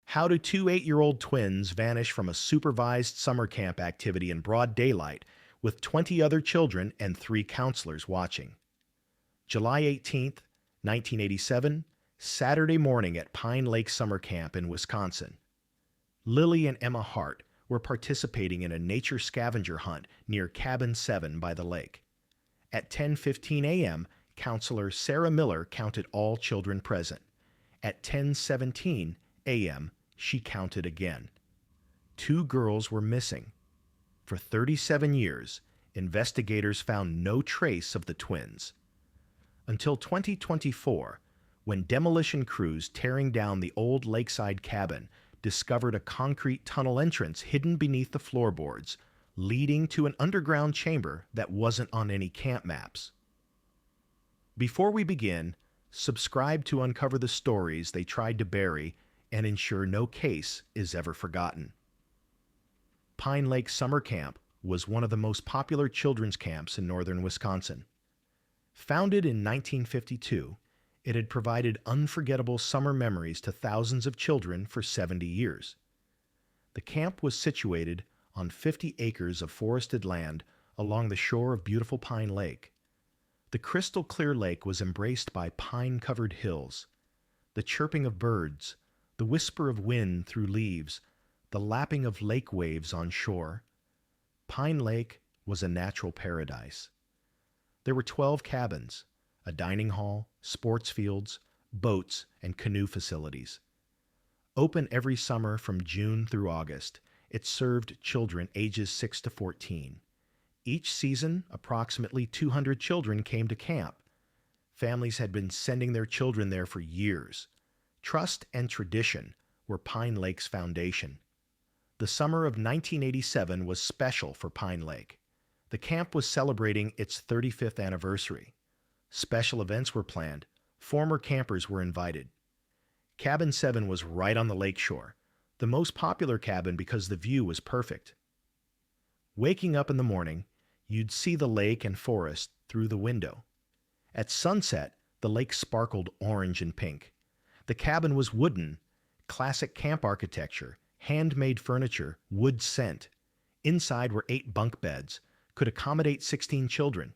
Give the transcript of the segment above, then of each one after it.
How do two 8-year-old twins vanish from a supervised summer camp activity in broad daylight with 20 other children and 3 counselors watching? July 18th, 1987, Saturday morning at Pine Lake Summer Camp in Wisconsin. Lily and Emma Hart were participating in a nature scavenger hunt near Cabin 7 by the lake. At 10:15 a.m., Counselor Sarah Miller counted all children present. At 10:17 a.m., she counted again. 2 girls were missing. For 37 years, investigators found no trace of the twins. Until 2024, when demolition crews tearing down the old lakeside cabin discovered a concrete tunnel entrance hidden beneath the floorboards, leading to an underground chamber that wasn't on any camp maps. Before we begin, subscribe to uncover the stories they tried to bury and ensure no case is ever forgotten. Pine Lake Summer Camp was one of the most popular children's camps in northern Wisconsin. Founded in 1952, it had provided unforgettable summer memories to thousands of children for 70 years. The camp was situated on 50 acres of forested land along the shore of beautiful Pine Lake. The crystal clear lake was embraced by pine-covered hills. The chirping of birds, the whisper of wind through leaves, the lapping of lake waves on shore. Pine Lake was a natural paradise. There were 12 cabins, a dining hall, sports fields, boats, and canoe facilities. Open every summer from June through August, it served children ages 6 to 14. Each season, approximately 200 children came to camp. Families had been sending their children there for years. Trust and tradition were Pine Lake's foundation. The summer of 1987 was special for Pine Lake. The camp was celebrating its 35th anniversary. Special events were planned. Former campers were invited. Cabin 7 was right on the lake shore, the most popular cabin because the view was perfect. Waking up in the morning, you'd see the lake and forest through the window. At sunset, the lake sparkled orange and pink. The cabin was wooden, classic camp architecture, handmade furniture, wood scent. Inside were 8 bunk beds, could accommodate 16 children.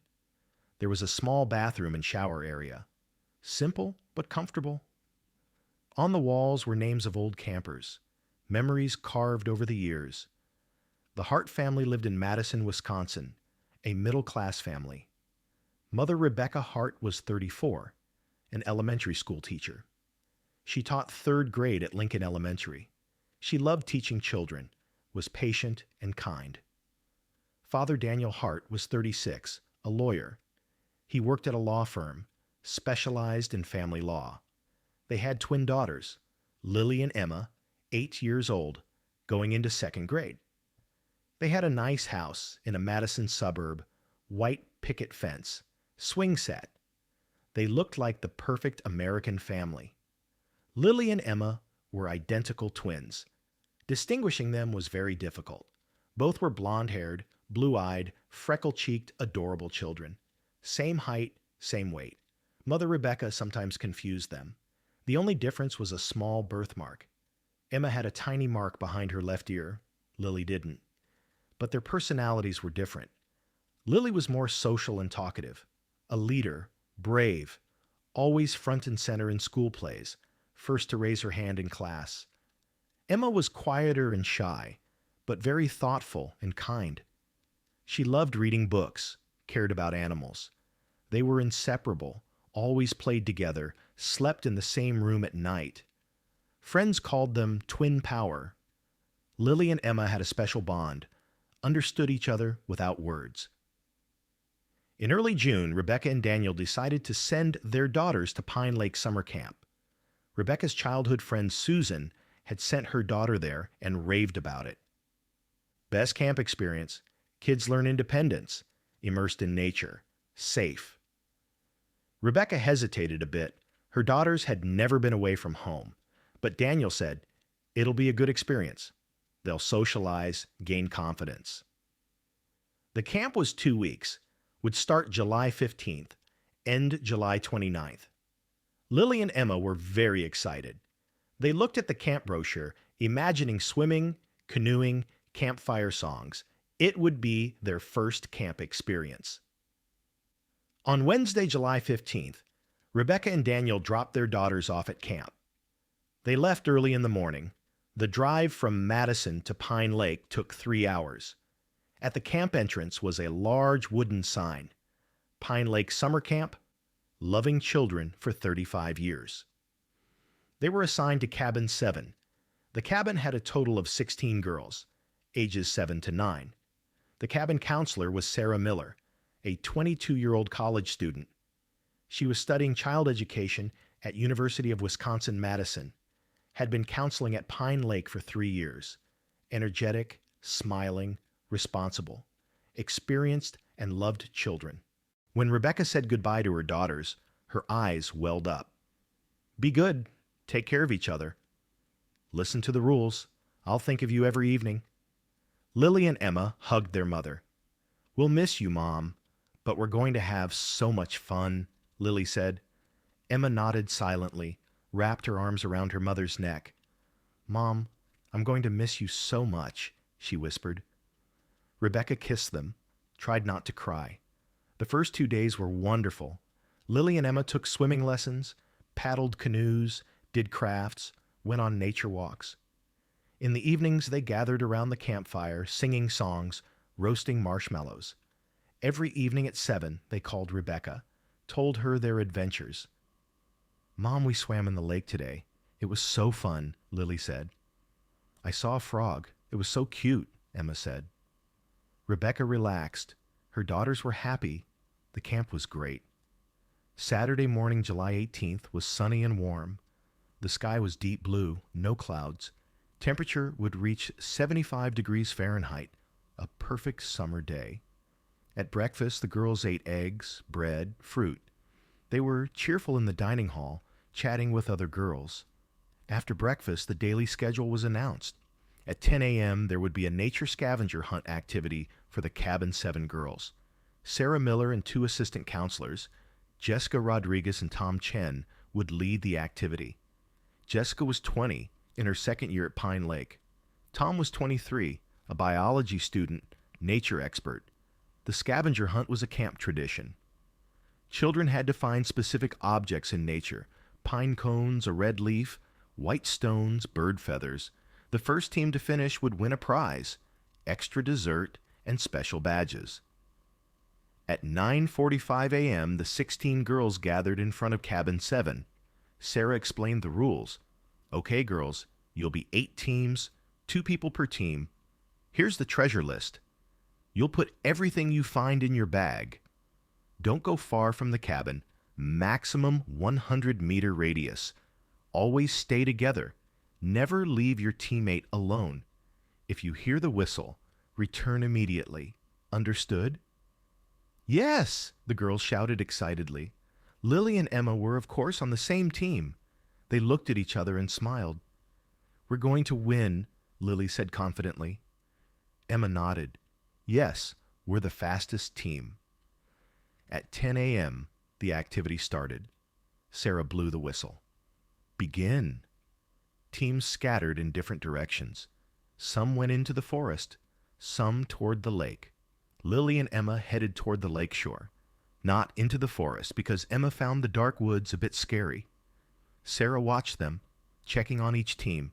There was a small bathroom and shower area. Simple but comfortable. On the walls were names of old campers, memories carved over the years. The Hart family lived in Madison, Wisconsin, a middle-class family. Mother Rebecca Hart was 34, an elementary school teacher. She taught 3rd grade at Lincoln Elementary. She loved teaching children, was patient and kind. Father Daniel Hart was 36, a lawyer. He worked at a law firm, specialized in family law. They had twin daughters, Lily and Emma, 8 years old, going into 2nd grade. They had a nice house in a Madison suburb, white picket fence, swing set. They looked like the perfect American family. Lily and Emma were identical twins. Distinguishing them was very difficult. Both were blonde-haired, blue-eyed, freckle-cheeked, adorable children. Same height, same weight. Mother Rebecca sometimes confused them. The only difference was a small birthmark. Emma had a tiny mark behind her left ear. Lily didn't. But their personalities were different. Lily was more social and talkative, a leader, brave, always front and center in school plays, first to raise her hand in class. Emma was quieter and shy, but very thoughtful and kind. She loved reading books, cared about animals. They were inseparable, always played together, slept in the same room at night. Friends called them twin power. Lily and Emma had a special bond, understood each other without words. In early June, Rebecca and Daniel decided to send their daughters to Pine Lake Summer Camp. Rebecca's childhood friend Susan had sent her daughter there and raved about it. Best camp experience, kids learn independence, immersed in nature, safe. Rebecca hesitated a bit. Her daughters had never been away from home, but Daniel said, "It'll be a good experience. They'll socialize, gain confidence." The camp was 2 weeks, would start July 15th, end July 29th. Lily and Emma were very excited. They looked at the camp brochure, imagining swimming, canoeing, campfire songs. It would be their first camp experience. On Wednesday, July 15th, Rebecca and Daniel dropped their daughters off at camp. They left early in the morning. The drive from Madison to Pine Lake took 3 hours. At the camp entrance was a large wooden sign, Pine Lake Summer Camp, loving children for 35 years. They were assigned to Cabin 7. The cabin had a total of 16 girls, ages 7 to 9. The cabin counselor was Sarah Miller, a 22-year-old college student. She was studying child education at University of Wisconsin-Madison, had been counseling at Pine Lake for 3 years, energetic, smiling, responsible, experienced, and loved children. When Rebecca said goodbye to her daughters, her eyes welled up. Be good. Take care of each other. Listen to the rules. I'll think of you every evening. Lily and Emma hugged their mother. We'll miss you, Mom, but we're going to have so much fun, Lily said. Emma nodded silently, wrapped her arms around her mother's neck. Mom, I'm going to miss you so much, she whispered. Rebecca kissed them, tried not to cry. The first 2 days were wonderful. Lily and Emma took swimming lessons, paddled canoes, did crafts, went on nature walks. In the evenings, they gathered around the campfire, singing songs, roasting marshmallows. Every evening at 7, they called Rebecca, told her their adventures. Mom, we swam in the lake today. It was so fun, Lily said. I saw a frog. It was so cute, Emma said. Rebecca relaxed. Her daughters were happy. The camp was great. Saturday morning, July 18th, was sunny and warm. The sky was deep blue, no clouds. Temperature would reach 75 degrees Fahrenheit, a perfect summer day. At breakfast, the girls ate eggs, bread, fruit. They were cheerful in the dining hall, chatting with other girls. After breakfast, the daily schedule was announced. At 10 a.m., there would be a nature scavenger hunt activity for the Cabin 7 girls. Sarah Miller and 2 assistant counselors, Jessica Rodriguez and Tom Chen, would lead the activity. Jessica was 20, in her second year at Pine Lake. Tom was 23, a biology student, nature expert. The scavenger hunt was a camp tradition. Children had to find specific objects in nature, pine cones, a red leaf, white stones, bird feathers. The first team to finish would win a prize, extra dessert, and special badges. At 9:45 a.m., the 16 girls gathered in front of Cabin 7. Sarah explained the rules. Okay, girls, you'll be 8 teams, 2 people per team. Here's the treasure list. You'll put everything you find in your bag. Don't go far from the cabin. Maximum 100-meter radius. Always stay together. Never leave your teammate alone. If you hear the whistle, return immediately. Understood? Yes, the girls shouted excitedly. Lily and Emma were, of course, on the same team. They looked at each other and smiled. We're going to win, Lily said confidently. Emma nodded. Yes, we're the fastest team. At 10 a.m., the activity started. Sarah blew the whistle. Begin. Teams scattered in different directions. Some went into the forest, some toward the lake. Lily and Emma headed toward the lake shore, not into the forest because Emma found the dark woods a bit scary. Sarah watched them, checking on each team.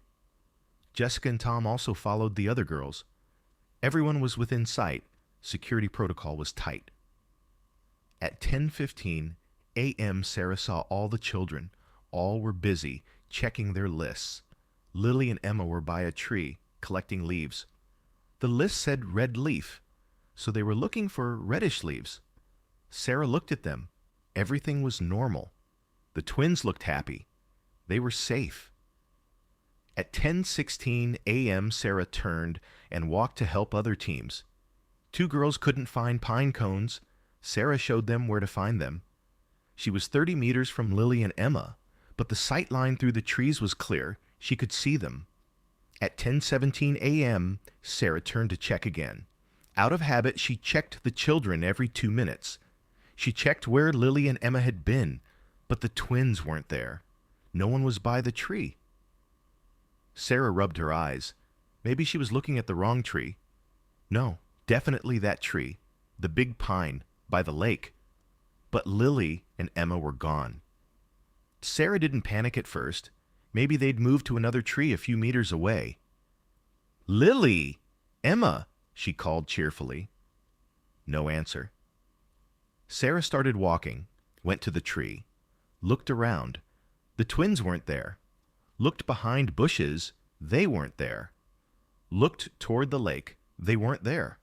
Jessica and Tom also followed the other girls. Everyone was within sight. Security protocol was tight. At 10:15 a.m., Sarah saw all the children. All were busy, checking their lists. Lily and Emma were by a tree, collecting leaves. The list said red leaf, so they were looking for reddish leaves. Sarah looked at them. Everything was normal. The twins looked happy. They were safe. At 10:16 a.m., Sarah turned and walked to help other teams. 2 girls couldn't find pine cones. Sarah showed them where to find them. She was 30 meters from Lily and Emma, but the sight line through the trees was clear. She could see them. At 10:17 a.m., Sarah turned to check again. Out of habit, she checked the children every 2 minutes. She checked where Lily and Emma had been, but the twins weren't there. No one was by the tree. Sarah rubbed her eyes. Maybe she was looking at the wrong tree. No, definitely that tree. The big pine, by the lake. But Lily and Emma were gone. Sarah didn't panic at first. Maybe they'd moved to another tree a few meters away. "Lily! Emma!" she called cheerfully. No answer. Sarah started walking, went to the tree, looked around. The twins weren't there. Looked behind bushes. They weren't there. Looked toward the lake. They weren't there.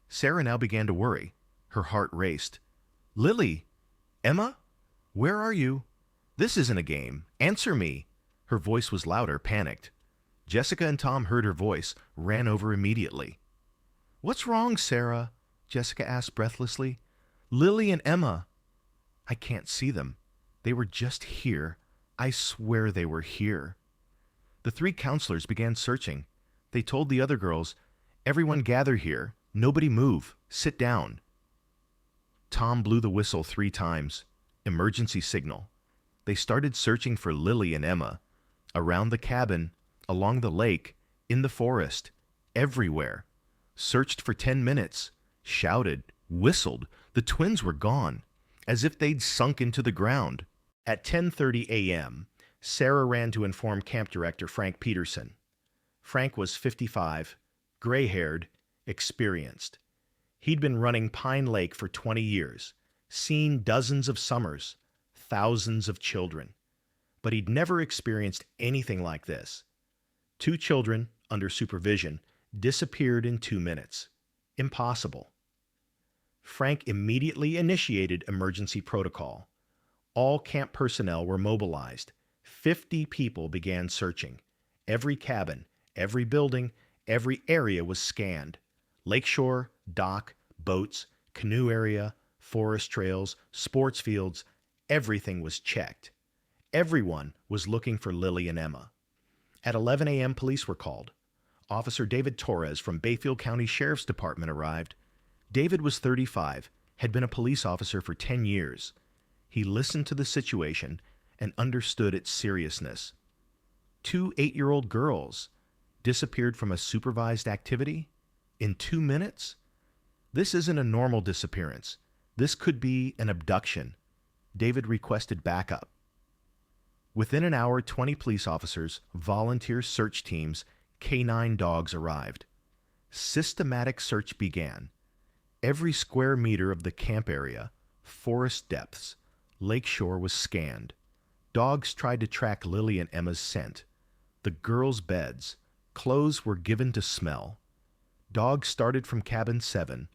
Sarah now began to worry. Her heart raced. "Lily! Emma? Where are you? This isn't a game. Answer me." Her voice was louder, panicked. Jessica and Tom heard her voice, ran over immediately. "What's wrong, Sarah?" Jessica asked breathlessly. "Lily and Emma." "I can't see them. They were just here. I swear they were here." The three counselors began searching. They told the other girls, "Everyone gather here. Nobody move. Sit down." Tom blew the whistle 3 times. Emergency signal. They started searching for Lily and Emma. Around the cabin, along the lake, in the forest, everywhere. Searched for 10 minutes. Shouted, whistled. The twins were gone, as if they'd sunk into the ground. At 10:30 a.m., Sarah ran to inform camp director Frank Peterson. Frank was 55, gray-haired, experienced. He'd been running Pine Lake for 20 years, seen dozens of summers, thousands of children. But he'd never experienced anything like this. 2 children, under supervision, disappeared in 2 minutes. Impossible. Frank immediately initiated emergency protocol. All camp personnel were mobilized. 50 people began searching. Every cabin, every building, every area was scanned. Lakeshore, dock, boats, canoe area, forest trails, sports fields, everything was checked. Everyone was looking for Lily and Emma. At 11 a.m., police were called. Officer David Torres from Bayfield County Sheriff's Department arrived. David was 35, had been a police officer for 10 years. He listened to the situation and understood its seriousness. 2 8-year-old girls disappeared from a supervised activity in 2 minutes? This isn't a normal disappearance. This could be an abduction. David requested backup. Within an hour, 20 police officers, volunteer search teams, canine dogs arrived. Systematic search began. Every square meter of the camp area, forest depths, lakeshore was scanned. Dogs tried to track Lily and Emma's scent. The girls' beds, clothes were given to smell. Dogs started from cabin 7,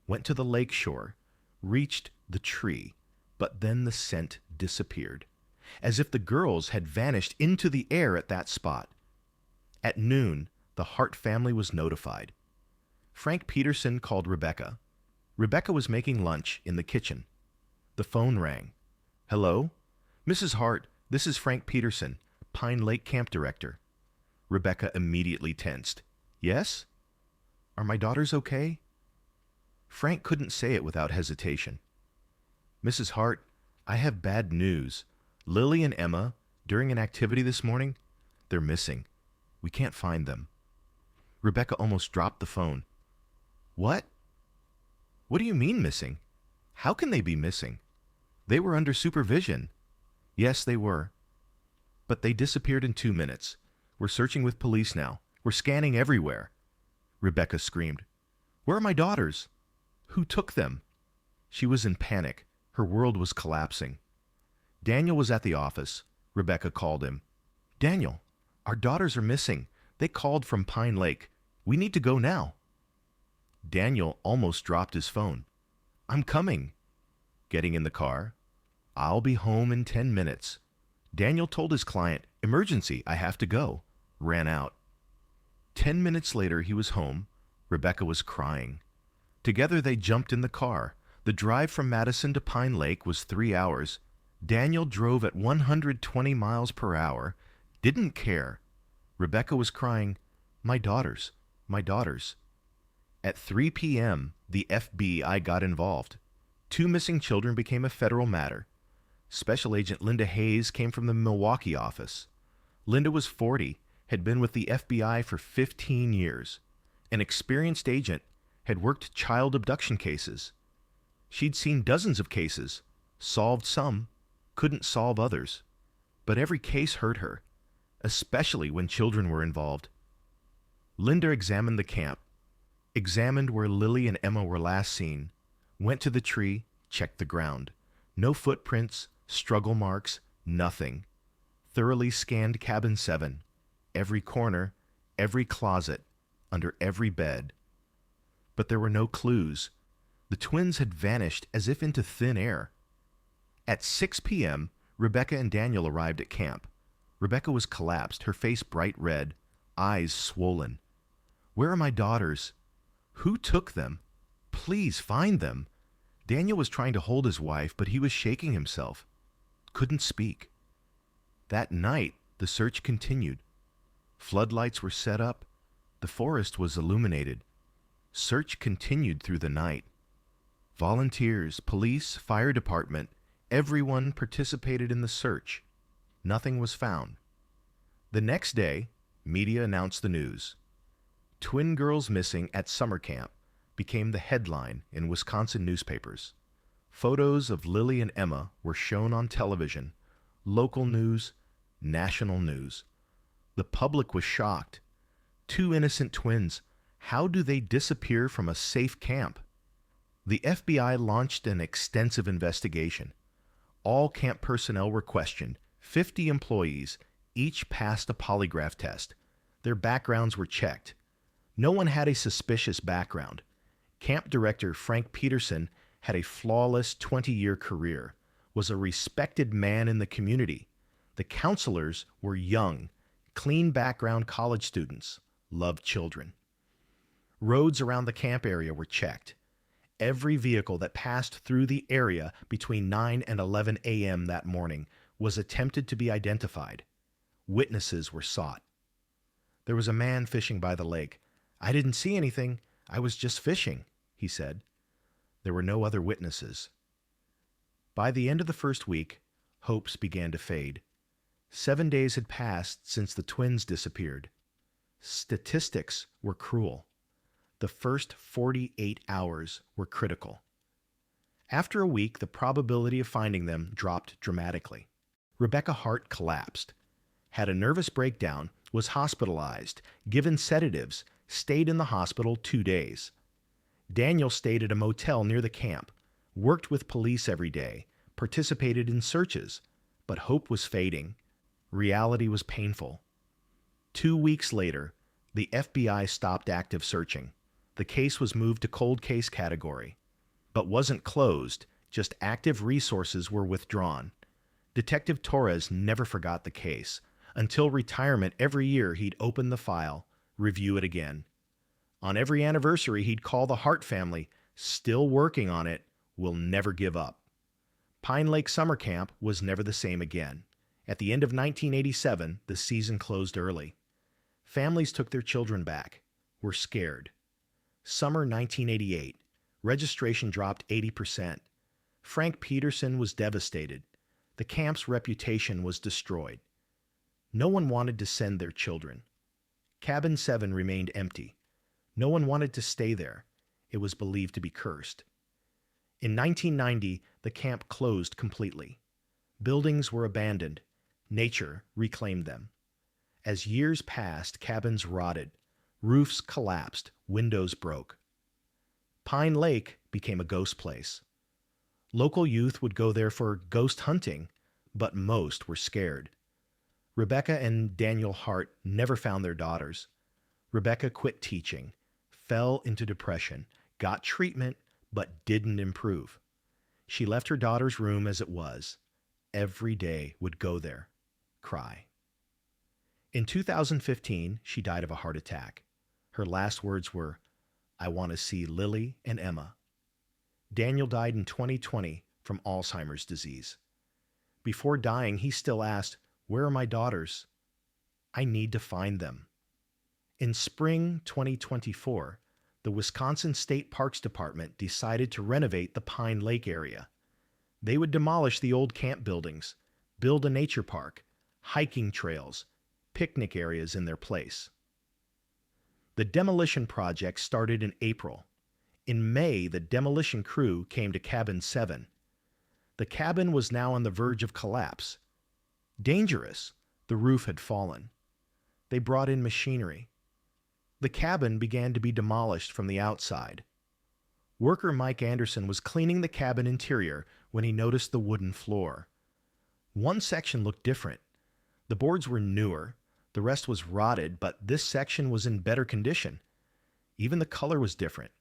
went to the lakeshore, reached the tree, but then the scent disappeared, as if the girls had vanished into the air at that spot. At noon, the Hart family was notified. Frank Peterson called Rebecca. Rebecca was making lunch in the kitchen. The phone rang. "Hello? Mrs. Hart, this is Frank Peterson, Pine Lake Camp Director." Rebecca immediately tensed. "Yes? Are my daughters okay?" Frank couldn't say it without hesitation. "Mrs. Hart, I have bad news. Lily and Emma, during an activity this morning, they're missing. We can't find them." Rebecca almost dropped the phone. "What? What do you mean missing? How can they be missing? They were under supervision." "Yes, they were. But they disappeared in 2 minutes. We're searching with police now. We're scanning everywhere." Rebecca screamed. "Where are my daughters? Who took them?" She was in panic. Her world was collapsing. Daniel was at the office. Rebecca called him. "Daniel, our daughters are missing. They called from Pine Lake. We need to go now." Daniel almost dropped his phone. "I'm coming." Getting in the car. "I'll be home in 10 minutes. Daniel told his client, "Emergency, I have to go." Ran out. 10 minutes later, he was home. Rebecca was crying. Together, they jumped in the car. The drive from Madison to Pine Lake was 3 hours. Daniel drove at 120 miles per hour, didn't care. Rebecca was crying, "My daughters, my daughters." At 3 p.m., the FBI got involved. 2 missing children became a federal matter. Special Agent Linda Hayes came from the Milwaukee office. Linda was 40, had been with the FBI for 15 years. An experienced agent, had worked child abduction cases. She'd seen dozens of cases, solved some, couldn't solve others. But every case hurt her, especially when children were involved. Linda examined the camp, examined where Lily and Emma were last seen, went to the tree, checked the ground. No footprints, struggle marks, nothing. Thoroughly scanned cabin 7, every corner, every closet, under every bed. But there were no clues. The twins had vanished as if into thin air. At 6 p.m., Rebecca and Daniel arrived at camp. Rebecca was collapsed, her face bright red, eyes swollen. "Where are my daughters? Who took them? Please find them." Daniel was trying to hold his wife, but he was shaking himself. Couldn't speak. That night, the search continued. Floodlights were set up. The forest was illuminated. Search continued through the night. Volunteers, police, fire department, everyone participated in the search. Nothing was found. The next day, media announced the news. "Twin girls missing at summer camp" became the headline in Wisconsin newspapers. Photos of Lily and Emma were shown on television, local news, national news. The public was shocked. 2 innocent twins. How do they disappear from a safe camp? The FBI launched an extensive investigation. All camp personnel were questioned. 50 employees, each passed a polygraph test. Their backgrounds were checked. No one had a suspicious background. Camp director Frank Peterson had a flawless 20-year career, was a respected man in the community. The counselors were young, clean background college students, loved children. Roads around the camp area were checked. Every vehicle that passed through the area between 9 and 11 a.m. that morning was attempted to be identified. Witnesses were sought. "There was a man fishing by the lake. I didn't see anything. I was just fishing," he said. There were no other witnesses. By the end of the first week, hopes began to fade. 7 days had passed since the twins disappeared. Statistics were cruel. The first 48 hours were critical. After a week, the probability of finding them dropped dramatically. Rebecca Hart collapsed, had a nervous breakdown, was hospitalized, given sedatives, stayed in the hospital 2 days. Daniel stayed at a motel near the camp, worked with police every day, participated in searches, but hope was fading. Reality was painful. 2 weeks later, the FBI stopped active searching. The case was moved to cold case category, but wasn't closed, just active resources were withdrawn. Detective Torres never forgot the case. Until retirement, every year he'd open the file, review it again. On every anniversary, he'd call the Hart family, "Still working on it, we'll never give up." Pine Lake Summer Camp was never the same again. At the end of 1987, the season closed early. Families took their children back, were scared. Summer 1988, registration dropped 80%. Frank Peterson was devastated. The camp's reputation was destroyed. No one wanted to send their children. Cabin 7 remained empty. No one wanted to stay there. It was believed to be cursed. In 1990, the camp closed completely. Buildings were abandoned. Nature reclaimed them. As years passed, cabins rotted. Roofs collapsed. Windows broke. Pine Lake became a ghost place. Local youth would go there for ghost hunting, but most were scared. Rebecca and Daniel Hart never found their daughters. Rebecca quit teaching, fell into depression, got treatment, but didn't improve. She left her daughter's room as it was. Every day would go there, cry. In 2015, she died of a heart attack. Her last words were, "I want to see Lily and Emma." Daniel died in 2020 from Alzheimer's disease. Before dying, he still asked, "Where are my daughters? I need to find them." In spring 2024, the Wisconsin State Parks Department decided to renovate the Pine Lake area. They would demolish the old camp buildings, build a nature park, hiking trails, picnic areas in their place. The demolition project started in April. In May, the demolition crew came to Cabin 7. The cabin was now on the verge of collapse. Dangerous. The roof had fallen. They brought in machinery. The cabin began to be demolished from the outside. Worker Mike Anderson was cleaning the cabin interior when he noticed the wooden floor. One section looked different. The boards were newer. The rest was rotted, but this section was in better condition. Even the color was different.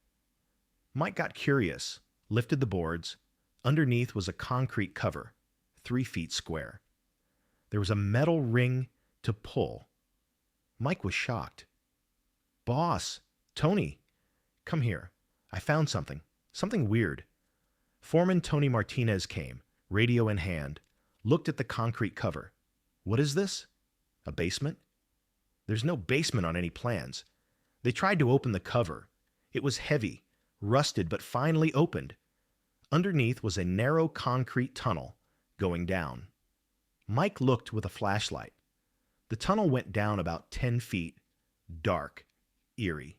Mike got curious, lifted the boards. Underneath was a concrete cover, 3 feet square. There was a metal ring to pull. Mike was shocked. "Boss, Tony, come here. I found something weird." Foreman Tony Martinez came, radio in hand, looked at the concrete cover. "What is this? A basement?" "There's no basement on any plans." They tried to open the cover. It was heavy, rusted, but finally opened. Underneath was a narrow concrete tunnel going down. Mike looked with a flashlight. The tunnel went down about 10 feet, dark, eerie.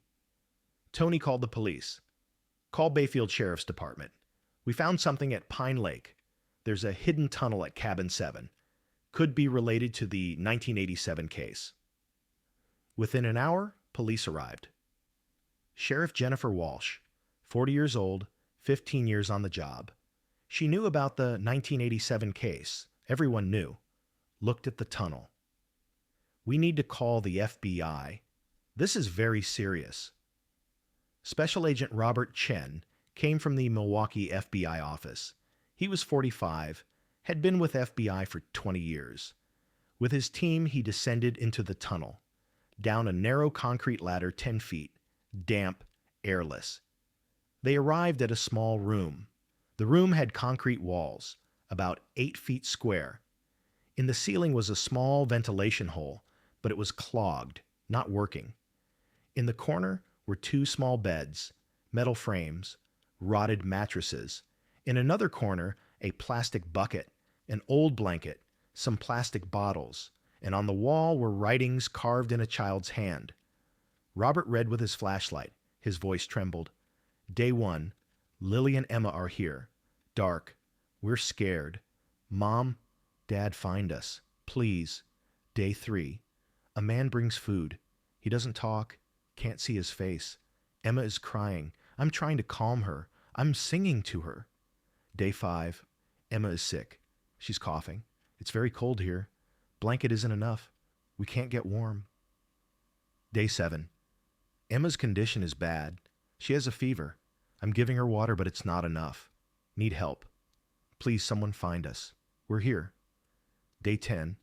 Tony called the police. "Call Bayfield Sheriff's Department. We found something at Pine Lake. There's a hidden tunnel at Cabin 7. Could be related to the 1987 case." Within an hour, police arrived. Sheriff Jennifer Walsh, 40 years old, 15 years on the job. She knew about the 1987 case. Everyone knew. Looked at the tunnel. "We need to call the FBI. This is very serious." Special Agent Robert Chen came from the Milwaukee FBI office. He was 45, had been with FBI for 20 years. With his team, he descended into the tunnel, down a narrow concrete ladder 10 feet, damp, airless. They arrived at a small room. The room had concrete walls, about 8 feet square. In the ceiling was a small ventilation hole, but it was clogged, not working. In the corner were 2 small beds, metal frames, rotted mattresses. In another corner, a plastic bucket, an old blanket, some plastic bottles, and on the wall were writings carved in a child's hand. Robert read with his flashlight. His voice trembled. "Day 1. Lily and Emma are here. Dark. We're scared. Mom, Dad, find us. Please. Day 3. A man brings food. He doesn't talk. Can't see his face. Emma is crying. I'm trying to calm her. I'm singing to her. Day 5. Emma is sick. She's coughing. It's very cold here. Blanket isn't enough. We can't get warm. Day 7. Emma's condition is bad. She has a fever. I'm giving her water, but it's not enough. Need help. Please, someone find us. We're here. Day 10.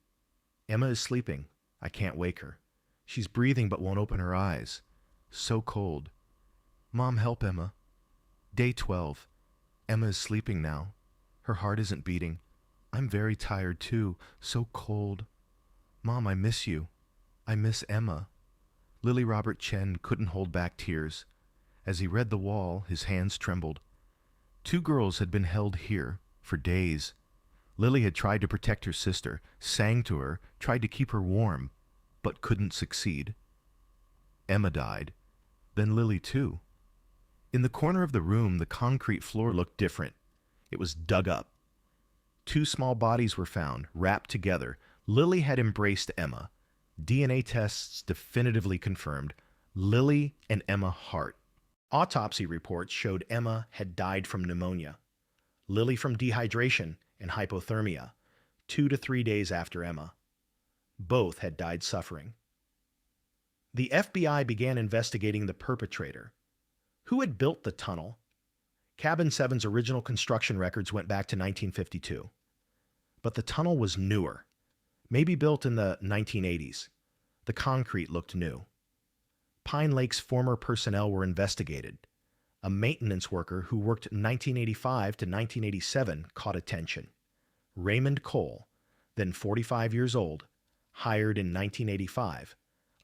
Emma is sleeping. I can't wake her. She's breathing but won't open her eyes. So cold. Mom, help Emma. Day 12. Emma is sleeping now. Her heart isn't beating. I'm very tired too. So cold. Mom, I miss you. I miss Emma. Lily Robert Chen couldn't hold back tears. As he read the wall, his hands trembled. 2 girls had been held here for days. Lily had tried to protect her sister, sang to her, tried to keep her warm, but couldn't succeed. Emma died. Then Lily too. In the corner of the room, the concrete floor looked different. It was dug up. 2 small bodies were found, wrapped together. Lily had embraced Emma. DNA tests definitively confirmed Lily and Emma Hart. Autopsy reports showed Emma had died from pneumonia. Lily from dehydration and hypothermia, 2 to 3 days after Emma. Both had died suffering. The FBI began investigating the perpetrator. Who had built the tunnel? Cabin 7's original construction records went back to 1952. But the tunnel was newer, maybe built in the 1980s. The concrete looked new. Pine Lake's former personnel were investigated. A maintenance worker who worked 1985 to 1987 caught attention. Raymond Cole, then 45 years old, hired in 1985,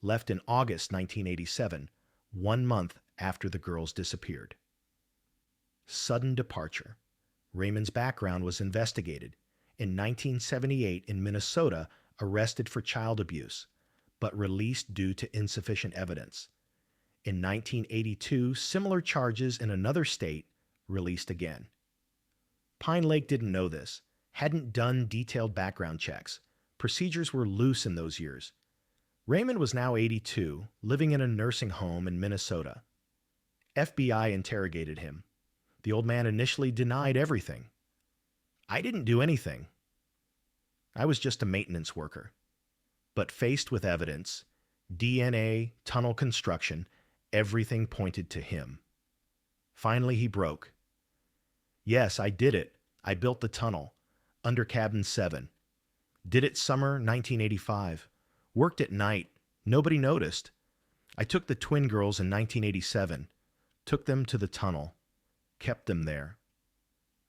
left in August 1987, 1 month after the girls disappeared. Sudden departure. Raymond's background was investigated. In 1978 in Minnesota, arrested for child abuse, but released due to insufficient evidence. In 1982, similar charges in another state released again. Pine Lake didn't know this, hadn't done detailed background checks. Procedures were loose in those years. Raymond was now 82, living in a nursing home in Minnesota. FBI interrogated him. The old man initially denied everything. "I didn't do anything. I was just a maintenance worker." But faced with evidence, DNA, tunnel construction, everything pointed to him. Finally, he broke. "Yes, I did it. I built the tunnel, under cabin 7. Did it summer 1985. Worked at night. Nobody noticed. I took the twin girls in 1987. Took them to the tunnel. Kept them there.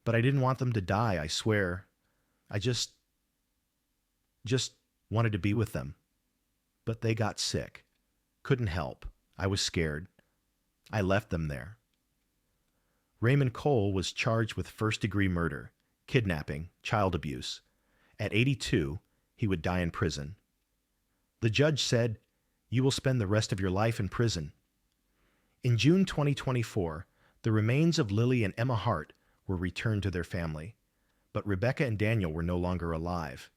But I didn't want them to die, I swear. I just wanted to be with them. But they got sick. Couldn't help. I was scared. I left them there." Raymond Cole was charged with first-degree murder, kidnapping, child abuse. At 82, he would die in prison. The judge said, "You will spend the rest of your life in prison." In June 2024, the remains of Lily and Emma Hart were returned to their family, but Rebecca and Daniel were no longer alive.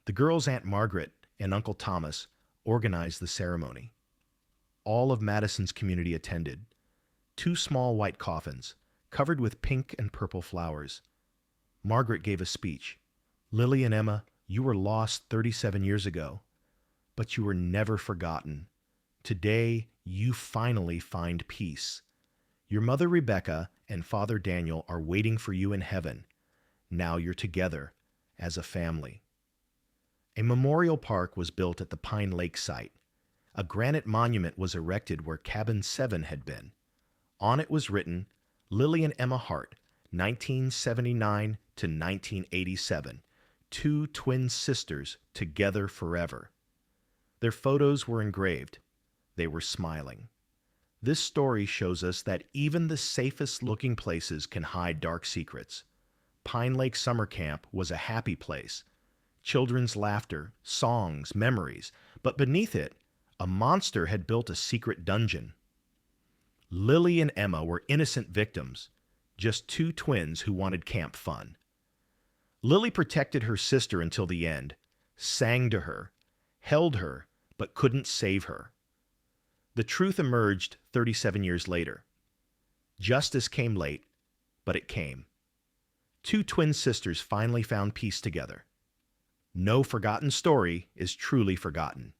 The girls' Aunt Margaret and Uncle Thomas organized the ceremony. All of Madison's community attended. 2 small white coffins, covered with pink and purple flowers. Margaret gave a speech. "Lily and Emma, you were lost 37 years ago, but you were never forgotten. Today, you finally find peace. Your mother Rebecca and father Daniel are waiting for you in heaven. Now you're together as a family." A memorial park was built at the Pine Lake site. A granite monument was erected where cabin 7 had been. On it was written, "Lily and Emma Hart, 1979 to 1987, 2 twin sisters together forever." Their photos were engraved. They were smiling. This story shows us that even the safest looking places can hide dark secrets. Pine Lake Summer Camp was a happy place. Children's laughter, songs, memories, but beneath it, a monster had built a secret dungeon. Lily and Emma were innocent victims, just 2 twins who wanted camp fun. Lily protected her sister until the end, sang to her, held her, but couldn't save her. The truth emerged 37 years later. Justice came late, but it came. 2 twin sisters finally found peace together. No forgotten story is truly forgotten.